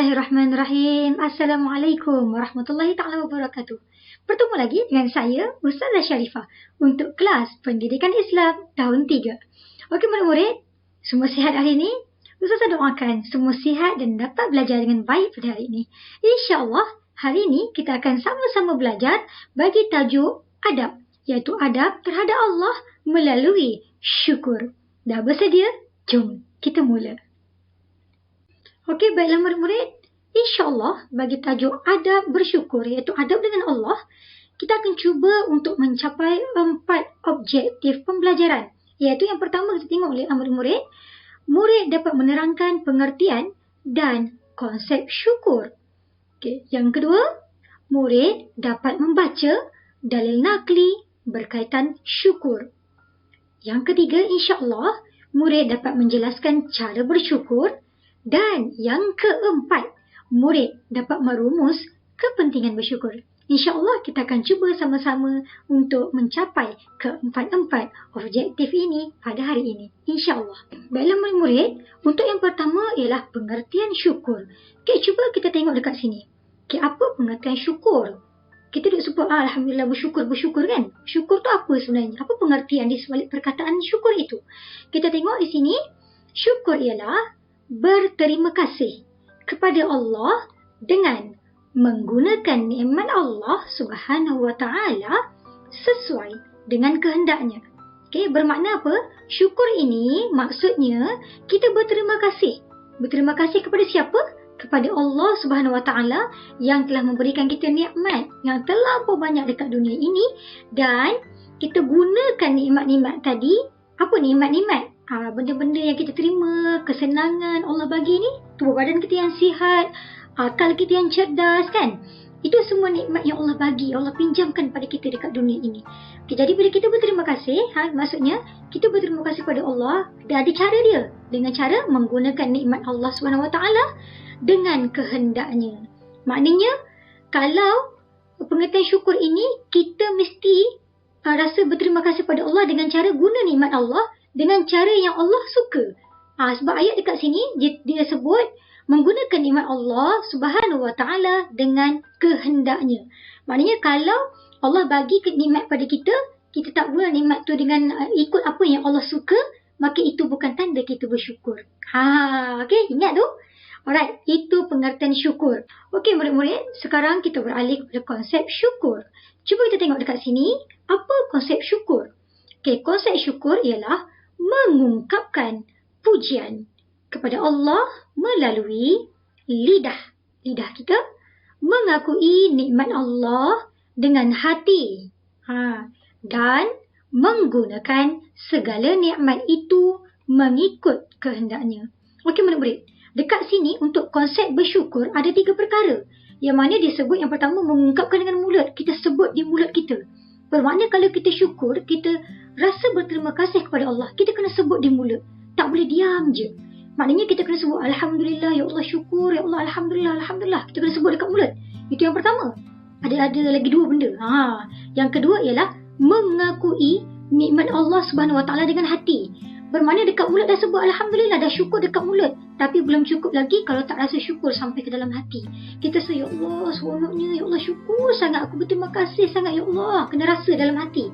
Bismillahirrahmanirrahim. Assalamualaikum warahmatullahi ta'ala wabarakatuh. Bertemu lagi dengan saya, Ustazah Sharifah, untuk kelas Pendidikan Islam tahun 3. Okey murid-murid, semua sihat hari ini? Ustazah doakan semua sihat dan dapat belajar dengan baik pada hari ini. InsyaAllah, hari ini kita akan sama-sama belajar bagi tajuk adab, iaitu adab terhadap Allah melalui syukur. Dah bersedia? Jom kita mula. Okey, baiklah murid-murid. InsyaAllah bagi tajuk adab bersyukur, iaitu adab dengan Allah, kita akan cuba untuk mencapai 4 objektif pembelajaran. Iaitu yang pertama kita tengok oleh murid-murid, murid dapat menerangkan pengertian dan konsep syukur. Okey, yang kedua, murid dapat membaca dalil nakli berkaitan syukur. Yang ketiga, insyaAllah, murid dapat menjelaskan cara bersyukur. Dan yang keempat, murid dapat merumus kepentingan bersyukur. InsyaAllah kita akan cuba sama-sama untuk mencapai keempat-empat objektif ini pada hari ini. InsyaAllah. Baiklah murid-murid, untuk yang pertama ialah pengertian syukur. Okay, cuba kita tengok dekat sini. Okay, apa pengertian syukur? Kita duk sebut, Alhamdulillah bersyukur kan? Syukur tu apa sebenarnya? Apa pengertian di sebalik perkataan syukur itu? Kita tengok di sini, syukur ialah berterima kasih kepada Allah dengan menggunakan nikmat Allah Subhanahu wa taala sesuai dengan kehendaknya. Okey, bermakna apa? Syukur ini maksudnya kita berterima kasih. Berterima kasih kepada siapa? Kepada Allah Subhanahu wa taala yang telah memberikan kita nikmat yang terlampau banyak dekat dunia ini, dan kita gunakan nikmat-nikmat tadi. Apa nikmat-nikmat? Benda-benda yang kita terima, kesenangan Allah bagi ni, tubuh badan kita yang sihat, akal kita yang cerdas kan. Itu semua nikmat yang Allah bagi, Allah pinjamkan pada kita dekat dunia ini. Okay, jadi bila kita berterima kasih, maksudnya kita berterima kasih pada Allah, dan ada cara dia, dengan cara menggunakan nikmat Allah SWT dengan kehendaknya. Maknanya, kalau pengertian syukur ini, kita mesti rasa berterima kasih pada Allah dengan cara guna nikmat Allah dengan cara yang Allah suka. Sebab ayat dekat sini dia sebut menggunakan nikmat Allah Subhanahu wa taala dengan kehendaknya. Maknanya kalau Allah bagi nikmat pada kita, kita tak guna nikmat tu dengan ikut apa yang Allah suka, maka itu bukan tanda kita bersyukur. Okey, ingat tu? Alright, itu pengertian syukur. Okey murid-murid, sekarang kita beralih kepada konsep syukur. Cuba kita tengok dekat sini, apa konsep syukur? Okey, konsep syukur ialah mengungkapkan pujian kepada Allah melalui lidah kita, mengakui nikmat Allah dengan hati, dan menggunakan segala nikmat itu mengikut kehendaknya. Okey murid-murid, dekat sini untuk konsep bersyukur ada 3 perkara. Yang mana disebut yang pertama mengungkapkan dengan mulut, kita sebut di mulut kita. Bermakna kalau kita syukur, kita rasa berterima kasih kepada Allah, kita kena sebut di mulut. Tak boleh diam je. Maknanya kita kena sebut Alhamdulillah, ya Allah syukur, ya Allah Alhamdulillah, Alhamdulillah. Kita kena sebut dekat mulut. Itu yang pertama. Ada lagi 2 benda. Yang kedua ialah mengakui nikmat Allah Subhanahu wa taala dengan hati. Bermakna dekat mulut dah sebut Alhamdulillah, dah syukur dekat mulut. Tapi belum cukup lagi kalau tak rasa syukur sampai ke dalam hati. Kita say, ya Allah, seronoknya, ya Allah syukur sangat, aku berterima kasih sangat, ya Allah. Kena rasa dalam hati.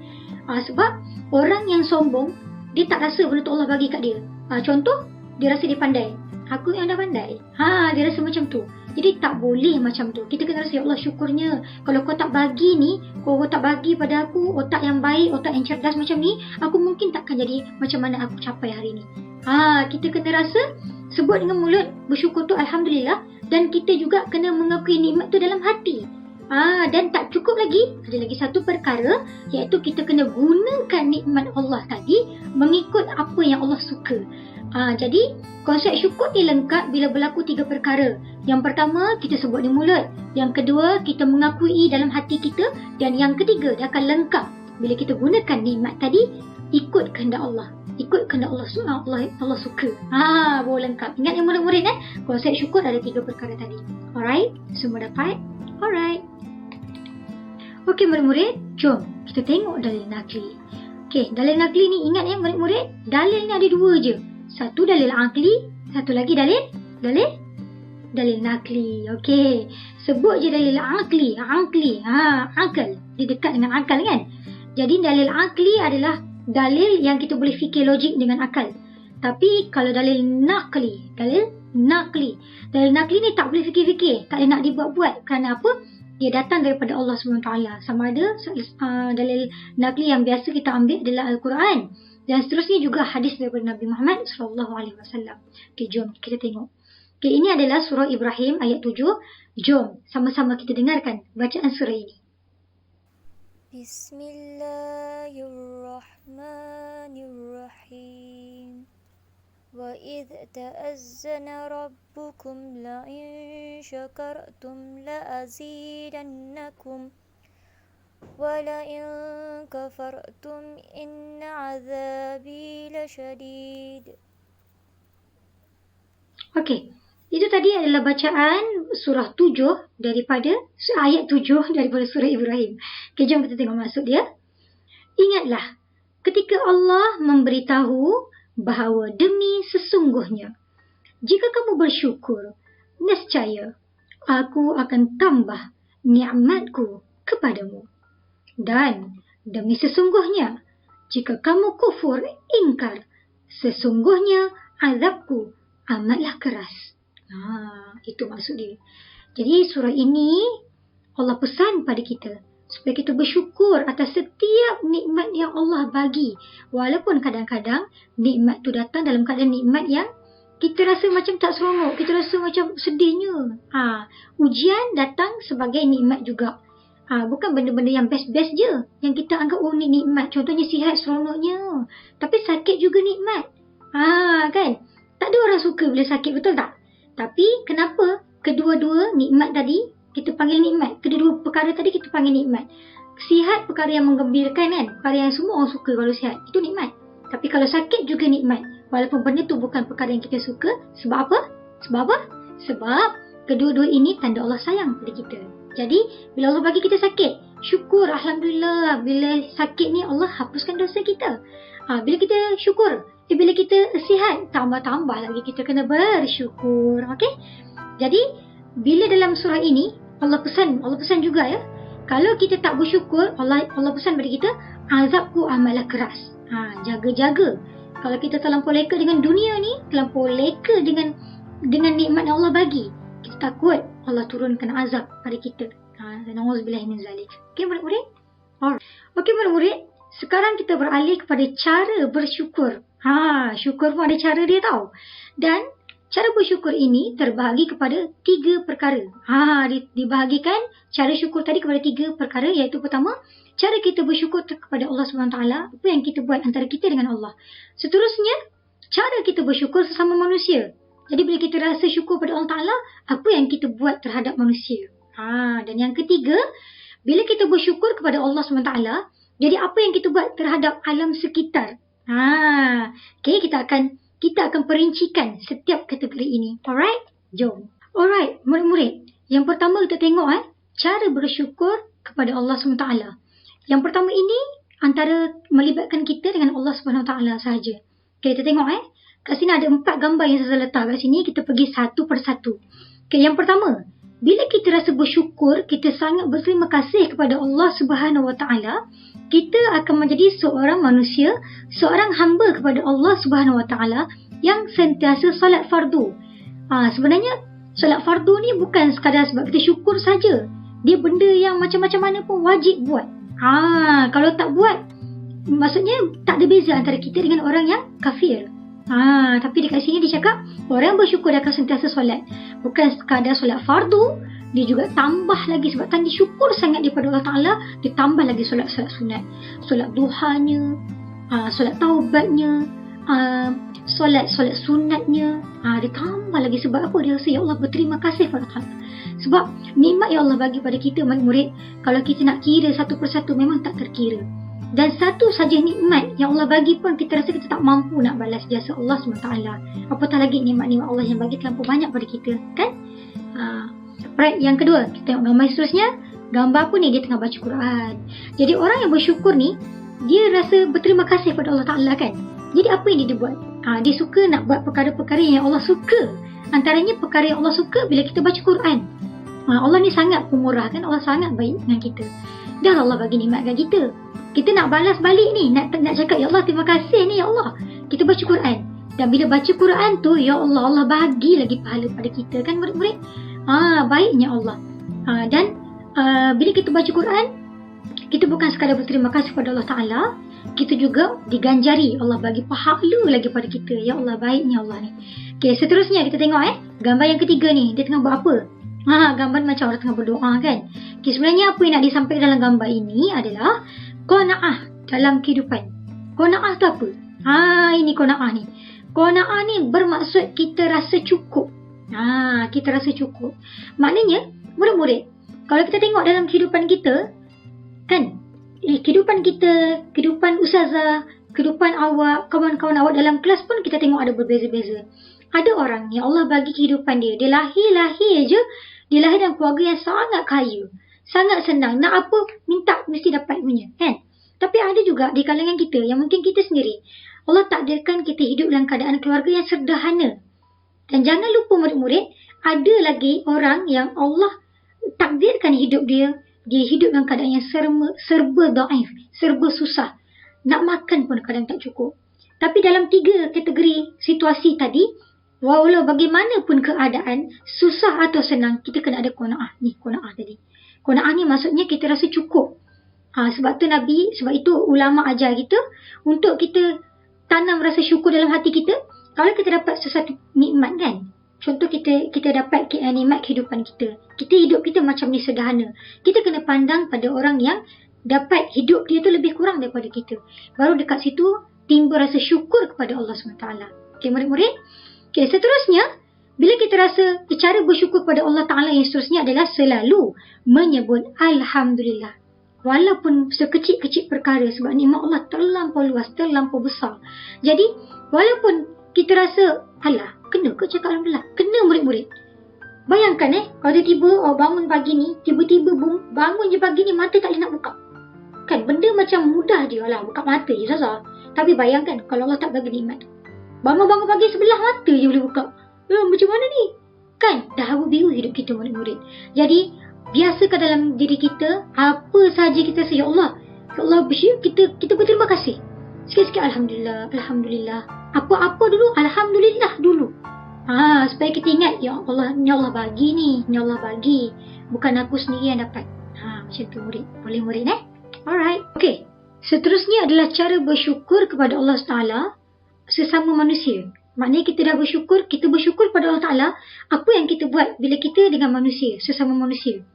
Sebab orang yang sombong, dia tak rasa benda tu Allah bagi kat dia. Contoh, dia rasa dia pandai. Aku yang dah pandai. Dia rasa macam tu. Jadi tak boleh macam tu. Kita kena rasa, ya Allah syukurnya. Kalau kau tak bagi ni, kau tak bagi pada aku otak yang baik, otak yang cerdas macam ni, aku mungkin takkan jadi macam mana aku capai hari ni. Kita kena rasa, sebut dengan mulut, bersyukur tu Alhamdulillah. Dan kita juga kena mengakui nikmat tu dalam hati. Dan tak cukup lagi, ada lagi satu perkara, iaitu kita kena gunakan nikmat Allah tadi mengikut apa yang Allah suka. Jadi konsep syukur ni lengkap bila berlaku 3 perkara. Yang pertama, kita sebut di mulut. Yang kedua, kita mengakui dalam hati kita. Dan yang ketiga, dia akan lengkap bila kita gunakan nikmat tadi ikut kehendak Allah. Ikut kehendak Allah suka. Baru lengkap. Ingat yang murid-murid konsep syukur ada 3 perkara tadi. Alright, semua dapat? Alright. Okey murid-murid, jom kita tengok dalil nakli. Okey, dalil nakli ni ingat Murid-murid, dalil ni ada 2 je. Satu dalil akli, satu lagi dalil dalil nakli. Okey. Sebut je dalil akli. Akal. Dia dekat dengan akal kan? Jadi dalil akli adalah dalil yang kita boleh fikir logik dengan akal. Tapi kalau dalil nakli ni tak boleh fikir-fikir, tak boleh nak dibuat-buat. Kerana apa? Dia datang daripada Allah SWT. Sama ada dalil nakli yang biasa kita ambil adalah Al-Quran. Dan seterusnya juga hadis daripada Nabi Muhammad SAW. Okey, jom kita tengok. Okey, ini adalah surah Ibrahim ayat 7. Jom sama-sama kita dengarkan bacaan surah ini. Bismillahirrahmanirrahim. وَإِذْ تَأَذَّنَ رَبُّكُمْ لَئِن شَكَرْتُمْ لَأَزِيدَنَّكُمْ وَلَئِن كَفَرْتُمْ إِنَّ عَذَابِي لَشَدِيدٌ. Okey, itu tadi adalah bacaan surah 7 daripada ayat 7 daripada surah Ibrahim. Okey, jom kita tengok maksud dia. Ingatlah ketika Allah memberitahu bahawa demi sesungguhnya jika kamu bersyukur, nescaya aku akan tambah nikmatku kepadamu. Dan demi sesungguhnya jika kamu kufur, ingkar, sesungguhnya azabku amatlah keras. Itu maksud dia. Jadi surah ini Allah pesan pada kita supaya kita bersyukur atas setiap nikmat yang Allah bagi. Walaupun kadang-kadang nikmat tu datang dalam keadaan nikmat yang kita rasa macam tak seronok, kita rasa macam sedihnya. Ujian datang sebagai nikmat juga. Bukan benda-benda yang best-best je yang kita anggap ni nikmat. Contohnya sihat seronoknya. Tapi sakit juga nikmat. Kan? Tak ada orang suka bila sakit, betul tak? Tapi kenapa kedua-dua nikmat tadi kita panggil nikmat? Kedua-dua perkara tadi kita panggil nikmat. Sihat perkara yang menggembirakan kan? Perkara yang semua orang suka kalau sihat. Itu nikmat. Tapi kalau sakit juga nikmat. Walaupun benda tu bukan perkara yang kita suka. Sebab apa? Sebab kedua-dua ini tanda Allah sayang pada kita. Jadi bila Allah bagi kita sakit, syukur, Alhamdulillah. Bila sakit ni Allah hapuskan dosa kita. Bila kita syukur, bila kita sihat, tambah-tambah lagi kita kena bersyukur. Okey? Jadi bila dalam surah ini Allah pesan juga ya. Kalau kita tak bersyukur, Allah pesan pada kita, azabku amatlah keras. Jaga-jaga. Kalau kita terlampau leka dengan dunia ni, terlampau leka dengan nikmat yang Allah bagi, kita takut Allah turunkan azab pada kita. Na'udzubillah min zalik. Okey murid-murid? Alright. Okey murid-murid, sekarang kita beralih kepada cara bersyukur. Syukur pun ada cara dia tahu. Dan cara bersyukur ini terbahagi kepada 3 perkara. Dibahagikan cara syukur tadi kepada 3 perkara, iaitu pertama, cara kita bersyukur kepada Allah SWT, apa yang kita buat antara kita dengan Allah. Seterusnya, cara kita bersyukur sesama manusia. Jadi bila kita rasa syukur pada Allah Ta'ala, apa yang kita buat terhadap manusia. Dan yang ketiga, bila kita bersyukur kepada Allah SWT, jadi apa yang kita buat terhadap alam sekitar. Okay, kita akan perincikan setiap kategori ini. Alright? Jom. Alright, murid-murid. Yang pertama kita tengok cara bersyukur kepada Allah SWT. Yang pertama ini antara melibatkan kita dengan Allah SWT sahaja. Okay, kita tengok kat sini ada 4 gambar yang saya letak kat sini. Kita pergi satu persatu. Okay, yang pertama, bila kita rasa bersyukur, kita sangat berterima kasih kepada Allah SWT, kita akan menjadi seorang manusia, seorang hamba kepada Allah SWT yang sentiasa solat fardu. Sebenarnya solat fardu ni bukan sekadar sebab kita syukur saja. Dia benda yang macam-macam mana pun wajib buat. Kalau tak buat, maksudnya tak ada beza antara kita dengan orang yang kafir. Tapi dekat sini dia cakap orang bersyukur dia akan sentiasa solat. Bukan sekadar solat fardu, dia juga tambah lagi sebab tadi syukur sangat daripada Allah Ta'ala, dia tambah lagi solat-solat sunat. Solat duhanya, solat taubatnya, solat sunatnya, dia tambah lagi. Sebab apa? Dia rasa ya Allah berterima kasih kepada Allah. Sebab nikmat yang Allah bagi pada kita murid-murid, kalau kita nak kira satu persatu memang tak terkira. Dan satu saja nikmat yang Allah bagi pun kita rasa kita tak mampu nak balas jasa Allah SWT. Apatah lagi nikmat-nikmat Allah yang bagi terlampau banyak pada kita, kan? Right, yang kedua, kita tengok gambar seterusnya. Gambar apa ni? Dia tengah baca Quran. Jadi orang yang bersyukur ni, dia rasa berterima kasih kepada Allah Ta'ala, kan? Jadi apa yang dia buat? Dia suka nak buat perkara-perkara yang Allah suka. Antaranya perkara yang Allah suka bila kita baca Quran. Allah ni sangat pemurah kan, Allah sangat baik dengan kita. Dah Allah bagi nikmat kat kita. Kita nak balas balik ni, nak cakap ya Allah terima kasih ni ya Allah. Kita baca Quran. Dan bila baca Quran tu, ya Allah, Allah bagi lagi pahala pada kita kan murid-murid. Baiknya Allah. Dan bila kita baca Quran, kita bukan sekadar berterima kasih kepada Allah Ta'ala, kita juga diganjari. Allah bagi pahala lagi pada kita. Ya Allah, baiknya Allah ni. Okay, seterusnya kita tengok gambar yang ketiga ni. Dia tengah buat apa? Gambar macam orang tengah berdoa kan. Okay, sebenarnya apa yang nak disampaikan dalam gambar ini adalah qanaah dalam kehidupan. Qanaah tu apa? Ini qanaah ni. Qanaah ni bermaksud kita rasa cukup. Kita rasa cukup. Maknanya, murid-murid, kalau kita tengok dalam kehidupan kita, kan, kehidupan kita, kehidupan ustazah, kehidupan awak, kawan-kawan awak dalam kelas pun kita tengok ada berbeza-beza. Ada orang yang Allah bagi kehidupan dia. Dia lahir je, dia lahir dalam keluarga yang sangat kaya. Sangat senang. Nak apa, minta mesti dapat punya. Kan? Tapi ada juga di kalangan kita yang mungkin kita sendiri, Allah takdirkan kita hidup dalam keadaan keluarga yang sederhana. Dan jangan lupa murid-murid, ada lagi orang yang Allah takdirkan hidup dia hidup dalam keadaan yang serba daif, serba susah. Nak makan pun kadang tak cukup. Tapi dalam 3 kategori situasi tadi, walau bagaimanapun keadaan, susah atau senang, kita kena ada qanaah. Ni qanaah tadi. Qanaah ni maksudnya kita rasa cukup. Sebab itu ulama ajar kita untuk kita tanam rasa syukur dalam hati kita. Kalau kita dapat sesuatu nikmat kan. Contoh kita dapat nikmat kehidupan kita. Hidup kita macam ni sederhana. Kita kena pandang pada orang yang dapat hidup dia tu lebih kurang daripada kita. Baru dekat situ timbul rasa syukur kepada Allah SWT. Okay, murid-murid. Okay, seterusnya, bila kita rasa cara bersyukur kepada Allah Ta'ala yang seterusnya adalah selalu menyebut Alhamdulillah. Walaupun sekecil-kecil perkara, sebab nikmat Allah terlampau luas, terlampau besar. Jadi, walaupun kita rasa, alah, kena ke cakap Alhamdulillah? Kena murid-murid. Bayangkan kalau tiba-tiba bangun pagi ni, tiba-tiba bangun je pagi ni, mata tak boleh nak buka. Kan, benda macam mudah je lah, buka mata je Zaza. Tapi bayangkan kalau Allah tak bagi nikmat tu. Bangun-bangun pagi sebelah mata je boleh buka. Macam mana ni? Kan, dah haru-biru hidup kita murid-murid. Jadi, biasakan dalam diri kita, apa sahaja kita rasa, ya Allah, kita berterima kasih. Sikit-sikit Alhamdulillah, Alhamdulillah. Apa-apa dulu, Alhamdulillah dulu. Supaya kita ingat, ya Allah, ni Allah bagi ni Allah bagi. Bukan aku sendiri yang dapat. Macam tu murid. Boleh murid Alright. Okay. Seterusnya adalah cara bersyukur kepada Allah Ta'ala sesama manusia. Maknanya kita dah bersyukur, kita bersyukur pada Allah Ta'ala apa yang kita buat bila kita dengan manusia, sesama manusia.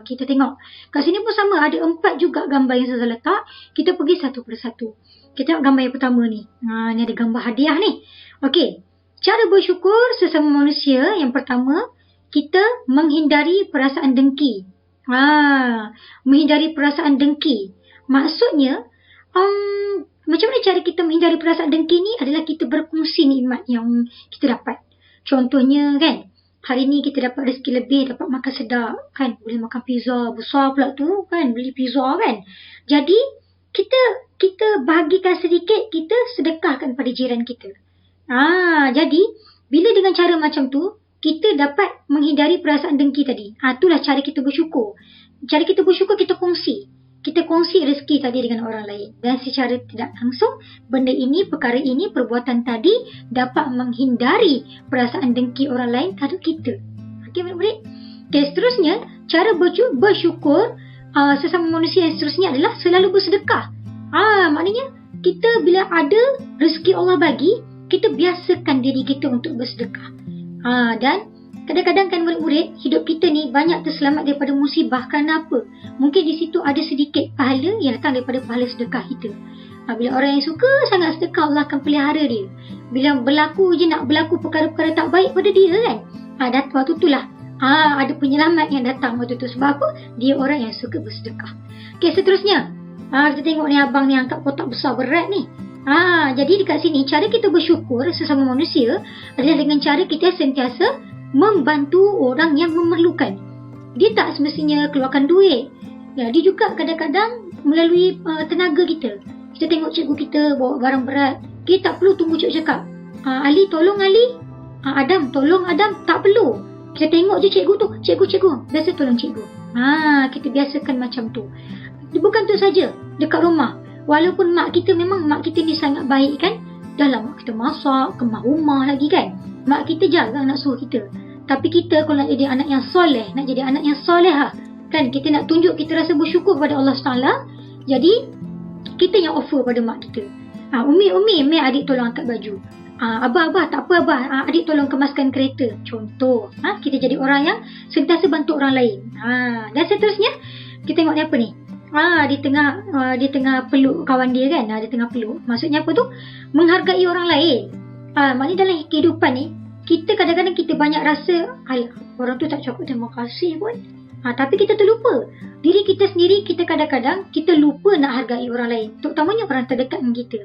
Kita tengok. Kat sini pun sama, ada 4 juga gambar yang saya letak. Kita pergi satu persatu. Kita tengok gambar yang pertama ni. Ni ada gambar hadiah ni. Okey. Cara bersyukur sesama manusia, yang pertama, kita menghindari perasaan dengki. Menghindari perasaan dengki. Maksudnya, macam mana cara kita menghindari perasaan dengki ni adalah kita berkongsi nikmat yang kita dapat. Contohnya kan, hari ni kita dapat rezeki lebih, dapat makan sedap kan, boleh makan pizza besar pula tu kan, beli pizza kan. Jadi kita bahagikan sedikit, kita sedekahkan pada jiran kita. Jadi bila dengan cara macam tu, kita dapat menghindari perasaan dengki tadi. Itulah cara kita bersyukur. Cara kita bersyukur, kita kongsi. Kita kongsi rezeki tadi dengan orang lain. Dan secara tidak langsung, benda ini, perkara ini, perbuatan tadi dapat menghindari perasaan dengki orang lain terhadap kita. Okey, murid-murid? Okay, seterusnya, cara bersyukur sesama manusia yang seterusnya adalah selalu bersedekah. Maknanya, kita bila ada rezeki Allah bagi, kita biasakan diri kita untuk bersedekah. Dan kadang-kadang kan murid-murid, hidup kita ni banyak terselamat daripada musibah. Kenapa? Mungkin di situ ada sedikit pahala yang datang daripada pahala sedekah kita. Bila orang yang suka sangat sedekah, Allah akan pelihara dia. Bila berlaku je nak berlaku perkara-perkara tak baik pada dia kan, waktu itulah ada penyelamat yang datang waktu tu. Sebab apa? Dia orang yang suka bersedekah. Okay, seterusnya, kita tengok ni abang ni angkat kotak besar berat ni. Jadi dekat sini, cara kita bersyukur sesama manusia adalah dengan cara kita sentiasa membantu orang yang memerlukan. Dia tak semestinya keluarkan duit. Dia juga kadang-kadang melalui tenaga kita. Kita tengok cikgu kita bawa barang berat, kita tak perlu tunggu cikgu cakap, Ali tolong Ali. Adam, tolong Adam, tak perlu. Kita tengok je cikgu tu, cikgu, biasa tolong cikgu. Kita biasakan macam tu. Bukan tu saja, dekat rumah. Walaupun mak kita memang mak kita ni sangat baik kan. Dalam mak kita masak, kemas rumah lagi kan. Mak kita jarang nak suruh kita. Tapi kita kalau nak jadi anak yang soleh, nak jadi anak yang solehah, kan kita nak tunjuk kita rasa bersyukur kepada Allah SWT. Jadi kita yang offer pada mak kita. Umi, adik tolong angkat baju. Abah, tak apa abah, adik tolong kemaskan kereta. Contoh, kita jadi orang yang sentiasa bantu orang lain. Dan seterusnya, kita tengok ni apa ni? Dia tengah peluk kawan dia kan. Dia tengah peluk. Maksudnya apa tu? Menghargai orang lain. Maknanya dalam kehidupan ni, kita kadang-kadang kita banyak rasa, alah, orang tu tak cakap terima kasih pun. Tapi kita terlupa. Diri kita sendiri, kita kadang-kadang kita lupa nak hargai orang lain. Terutamanya orang terdekat dengan kita.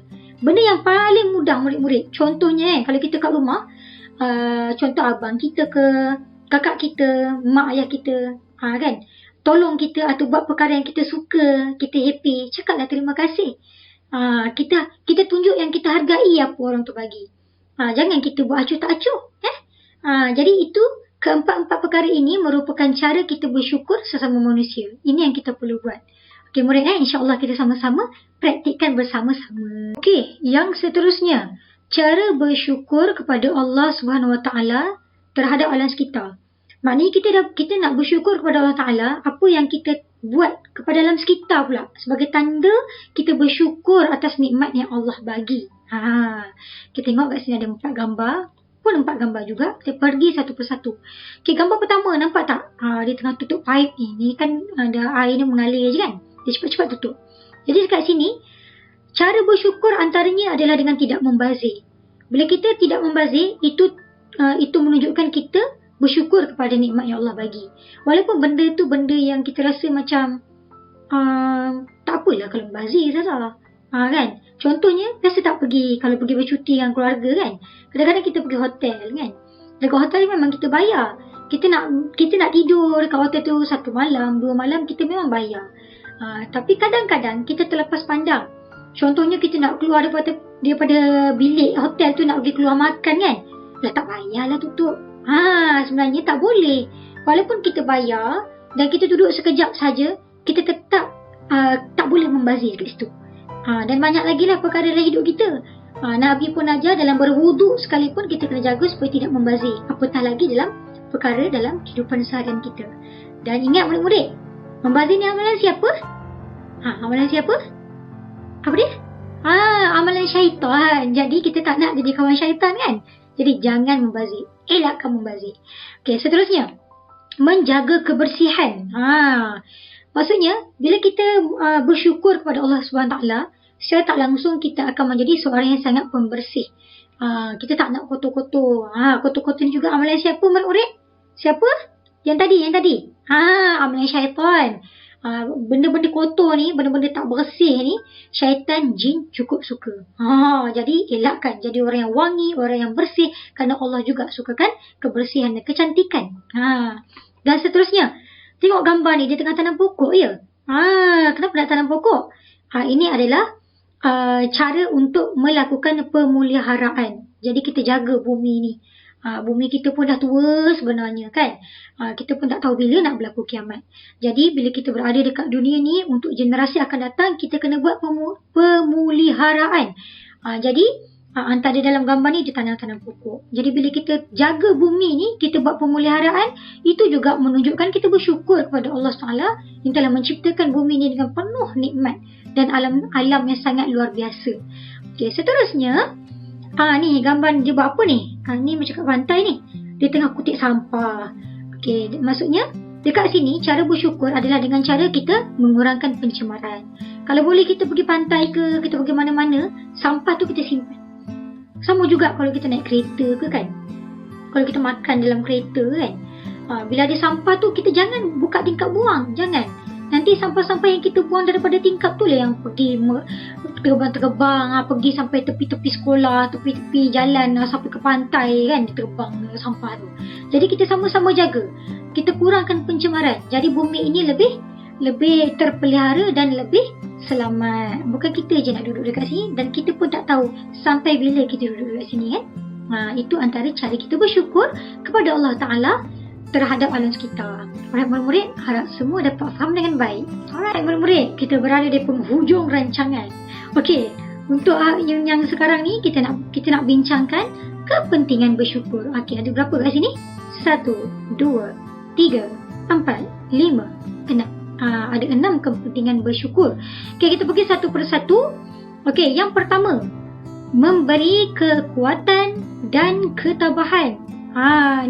Benda yang paling mudah murid-murid. Contohnya kalau kita kat rumah, contoh abang kita ke, kakak kita, mak ayah kita, kan, tolong kita atau buat perkara yang kita suka, kita happy, cakaplah terima kasih. Kita tunjuk yang kita hargai apa orang tu bagi. Jangan kita buat acuh tak acuh. Jadi itu keempat-empat perkara ini merupakan cara kita bersyukur sesama manusia. Ini yang kita perlu buat. Okey murid, insya-Allah kita sama-sama praktikkan bersama-sama. Okey, yang seterusnya, cara bersyukur kepada Allah Subhanahu Wa Taala terhadap alam sekitar. Maknanya kita nak bersyukur kepada Allah Taala apa yang kita buat kepada alam sekitar pula, sebagai tanda kita bersyukur atas nikmat yang Allah bagi. Kita tengok kat sini ada 4 gambar. Pun 4 gambar juga. Kita pergi satu persatu. Okey, gambar pertama nampak tak? Dia tengah tutup pipe ni. Ni kan ada air ni mengalir je kan. Dia cepat-cepat tutup. Jadi dekat sini, cara bersyukur antaranya adalah dengan tidak membazir. Bila kita tidak membazir, itu menunjukkan kita bersyukur kepada nikmat yang Allah bagi. Walaupun benda tu benda yang kita rasa macam tak apalah kalau membazir saja. Kan? Contohnya, biasa tak pergi, kalau pergi bercuti dengan keluarga kan. Kadang-kadang kita pergi hotel kan. Dekat hotel ni memang kita bayar. Kita nak tidur dekat hotel tu 1 malam, 2 malam, kita memang bayar. Tapi kadang-kadang kita terlepas pandang. Contohnya kita nak keluar daripada bilik hotel tu nak pergi keluar makan kan. Tak payahlah tutup. Sebenarnya tak boleh. Walaupun kita bayar dan kita duduk sekejap saja, kita tetap tak boleh membazir kat situ. Dan banyak lagi lah perkara dalam hidup kita. Nabi pun ajar dalam berwuduk sekalipun kita kena jaga supaya tidak membazir. Apatah lagi dalam perkara dalam kehidupan seharian kita. Dan ingat murid-murid, membazir ni amalan siapa? Amalan siapa? Apa dia? Amalan syaitan. Jadi kita tak nak jadi kawan syaitan kan. Jadi jangan membazir. Elakkan membazir. Okey, seterusnya, menjaga kebersihan. Maksudnya, bila kita bersyukur kepada Allah SWT, secara tak langsung kita akan menjadi seorang yang sangat pembersih. Kita tak nak kotor-kotor. Kotor-kotor ni juga amalan siapa murid-murid? Siapa? Yang tadi. Amalan syaitan. Benda-benda kotor ni, benda-benda tak bersih ni, syaitan, jin cukup suka. Jadi elakkan. Jadi orang yang wangi, orang yang bersih. Kerana Allah juga sukakan kebersihan dan kecantikan. Dan seterusnya, tengok gambar ni, dia tengah tanam pokok ya. Kenapa nak tanam pokok? Ini adalah cara untuk melakukan pemeliharaan. Jadi kita jaga bumi ni. Bumi kita pun dah tua sebenarnya kan. Kita pun tak tahu bila nak berlaku kiamat. Jadi bila kita berada dekat dunia ni, untuk generasi akan datang, kita kena buat pemeliharaan. Jadi antara dalam gambar ni dia tanam-tanam pokok. Jadi bila kita jaga bumi ni, kita buat pemeliharaan, itu juga menunjukkan kita bersyukur kepada Allah SWT yang telah menciptakan bumi ni dengan penuh nikmat dan alam yang sangat luar biasa. Okey, seterusnya, ni gambar dia buat apa ni? Ni macam kat pantai ni. Dia tengah kutip sampah. Okey, maksudnya dekat sini cara bersyukur adalah dengan cara kita mengurangkan pencemaran. Kalau boleh kita pergi pantai ke, kita pergi mana-mana, sampah tu kita simpan. Sama juga kalau kita naik kereta ke kan. Kalau kita makan dalam kereta kan. Bila ada sampah tu, kita jangan buka tingkap buang. Jangan. Nanti sampah-sampah yang kita buang daripada tingkap tu lah yang pergi terbang-terbang, pergi sampai tepi-tepi sekolah, tepi-tepi jalan, sampai ke pantai kan, terbang sampah tu. Jadi kita sama-sama jaga. Kita kurangkan pencemaran. Jadi bumi ini lebih terpelihara dan lebih selamat. Bukan kita je nak duduk dekat sini, dan kita pun tak tahu sampai bila kita duduk dekat sini kan. Itu antara cara kita bersyukur kepada Allah Ta'ala terhadap alam sekitar. Alright murid-murid, harap semua dapat faham dengan baik. Alright murid-murid, kita berada di penghujung rancangan. Okey, untuk yang sekarang ni kita nak bincangkan kepentingan bersyukur. Okey, ada berapa kat sini? 1, 2, 3, 4, 5, 6. Ada 6 kepentingan bersyukur. Okey, kita pergi satu persatu. Okey, yang pertama, memberi kekuatan dan ketabahan.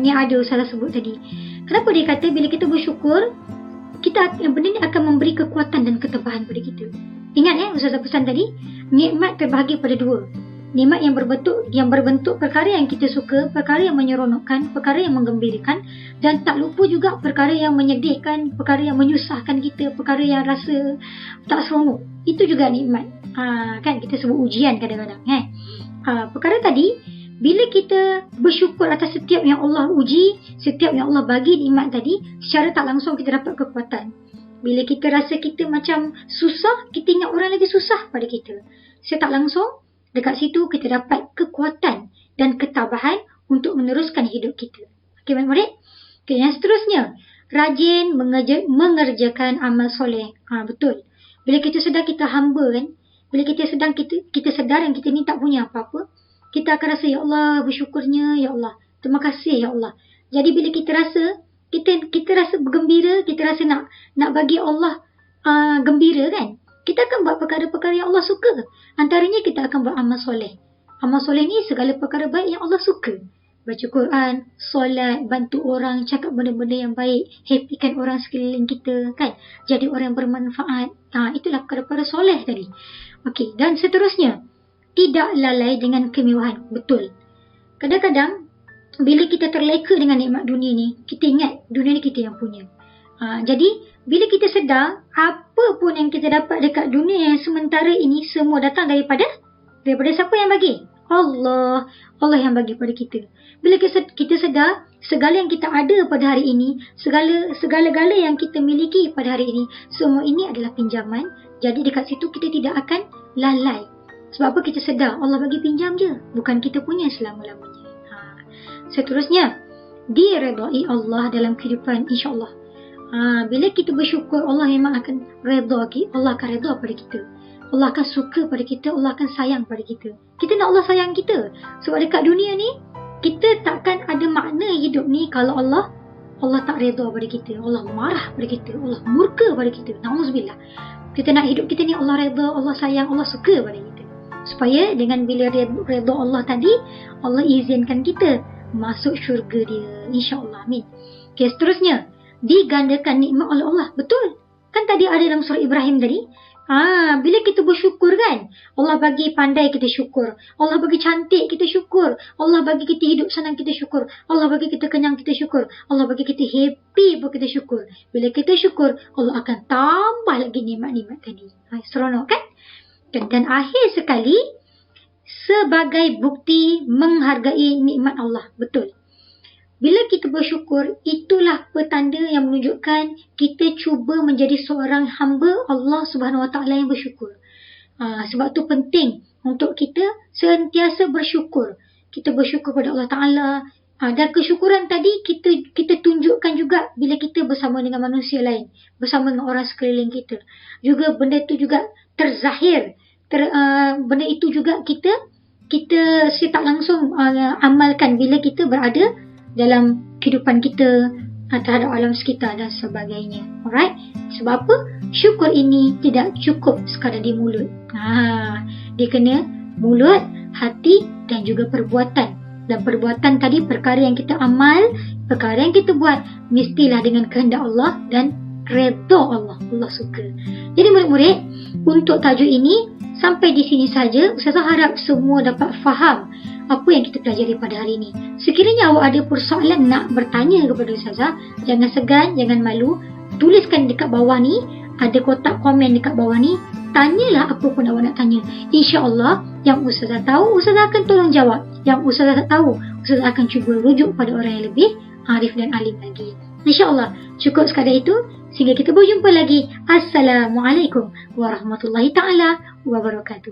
Ni ada Ustazah sebut tadi. Kenapa dia kata bila kita bersyukur, benda ni akan memberi kekuatan dan ketabahan pada kita. Ingat Ustazah pesan tadi, nikmat terbahagi pada 2. Nikmat yang berbentuk perkara yang kita suka, perkara yang menyeronokkan, perkara yang menggembirakan, dan tak lupa juga perkara yang menyedihkan, perkara yang menyusahkan kita, perkara yang rasa tak seronok. Itu juga nikmat. Kan kita sebut ujian kadang-kadang. Perkara tadi, bila kita bersyukur atas setiap yang Allah uji, setiap yang Allah bagi nikmat tadi, secara tak langsung kita dapat kekuatan. Bila kita rasa kita macam susah, kita ingat orang lagi susah pada kita. Secara tak langsung, dekat situ kita dapat kekuatan dan ketabahan untuk meneruskan hidup kita. Okey murid-murid? Okey, yang seterusnya, rajin mengerjakan amal soleh. Betul. Bila kita sedar kita hamba kan, bila kita sedar yang kita ni tak punya apa-apa, kita akan rasa, ya Allah, bersyukurnya, ya Allah, terima kasih ya Allah. Jadi bila kita rasa bergembira, kita rasa nak bagi Allah gembira kan, kita akan buat perkara-perkara yang Allah suka. Antaranya kita akan buat amal soleh. Amal soleh ni segala perkara baik yang Allah suka. Baca Quran, solat, bantu orang, cakap benda-benda yang baik, happykan orang sekeliling kita kan. Jadi orang yang bermanfaat. Itulah perkara-perkara soleh tadi. Okey, dan seterusnya, tidak lalai dengan kemewahan. Betul. Kadang-kadang bila kita terleka dengan nikmat dunia ni, kita ingat dunia ni kita yang punya. Jadi bila kita sedar apa pun yang kita dapat dekat dunia yang sementara ini semua datang daripada siapa yang bagi? Allah yang bagi pada kita. Bila kita sedar segala yang kita ada pada hari ini, segala-gala yang kita miliki pada hari ini, semua ini adalah pinjaman. Jadi dekat situ kita tidak akan lalai. Sebab apa? Kita sedar Allah bagi pinjam je, bukan kita punya selama-lamanya. Seterusnya, diredai Allah dalam kehidupan, insya-Allah. Bila kita bersyukur, Allah memang akan redha kita. Allah akan redha pada kita. Allah akan suka pada kita. Allah akan sayang pada kita. Kita nak Allah sayang kita. Sebab dekat dunia ni, kita takkan ada makna hidup ni kalau Allah tak redha pada kita. Allah marah pada kita. Allah murka pada kita. Na'udzubillah. Kita nak hidup kita ni Allah redha, Allah sayang, Allah suka pada kita. Supaya dengan bila redha Allah tadi, Allah izinkan kita masuk syurga dia. InsyaAllah. Amin. Okay, seterusnya, digandakan nikmat oleh Allah. Betul. Kan tadi ada dalam surah Ibrahim tadi. Bila kita bersyukur kan, Allah bagi pandai, kita syukur. Allah bagi cantik, kita syukur. Allah bagi kita hidup senang, kita syukur. Allah bagi kita kenyang, kita syukur. Allah bagi kita happy pun kita syukur. Bila kita syukur, Allah akan tambah lagi nikmat-nikmat tadi. Seronok kan? Dan akhir sekali, sebagai bukti menghargai nikmat Allah. Betul. Bila kita bersyukur, itulah petanda yang menunjukkan kita cuba menjadi seorang hamba Allah Subhanahu Wa Taala yang bersyukur. Sebab tu penting untuk kita sentiasa bersyukur. Kita bersyukur pada Allah Taala. Dan kesyukuran tadi kita tunjukkan juga bila kita bersama dengan manusia lain, bersama dengan orang sekeliling kita. Juga benda itu juga terzahir. Benda itu juga kita tak langsung amalkan bila kita berada dalam kehidupan kita terhadap alam sekitar dan sebagainya. Alright? Sebab apa? Syukur ini tidak cukup sekadar di mulut. Dia kena mulut, hati dan juga perbuatan. Dan perbuatan tadi, perkara yang kita amal, perkara yang kita buat, mestilah dengan kehendak Allah dan redha Allah. Allah suka. Jadi murid-murid, untuk tajuk ini, sampai di sini saja. Ustazah harap semua dapat faham apa yang kita pelajari pada hari ini. Sekiranya awak ada persoalan nak bertanya kepada Ustazah, jangan segan, jangan malu. Tuliskan dekat bawah ni, ada kotak komen dekat bawah ni. Tanyalah apa pun awak nak tanya. InsyaAllah, yang Ustazah tahu, Ustazah akan tolong jawab. Yang Ustazah tak tahu, Ustazah akan cuba rujuk pada orang yang lebih arif dan alim lagi. InsyaAllah, cukup sekadar itu. Sehingga kita berjumpa lagi. Assalamualaikum warahmatullahi ta'ala wabarakatuh.